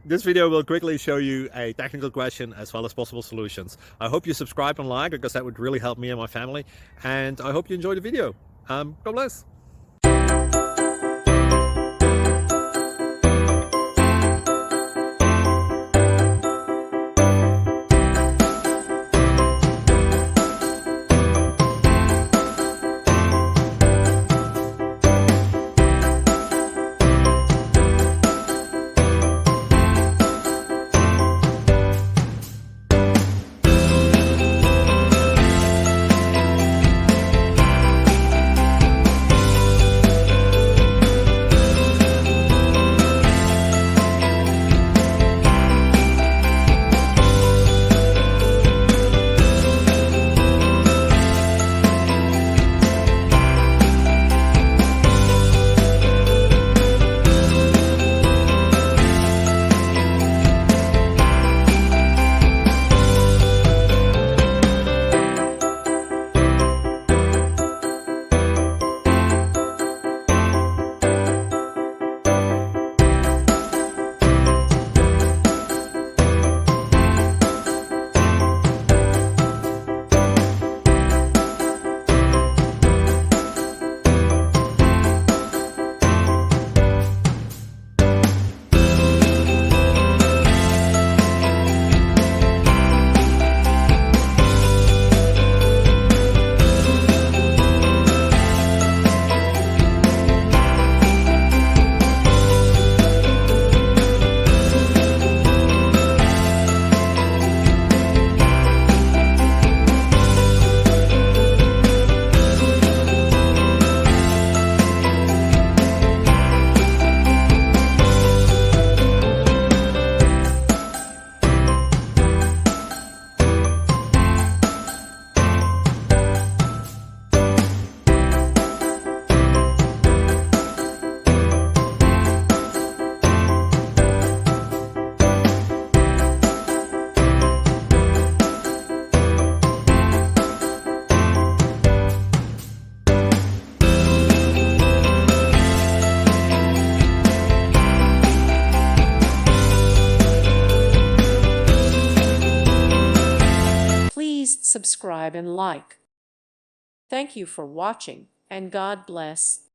This video will quickly show you a technical question as well as possible solutions. I hope you subscribe and like, because that would really help me and my family. And I hope you enjoy the video. God bless. Please subscribe and like. Thank you for watching, and God bless.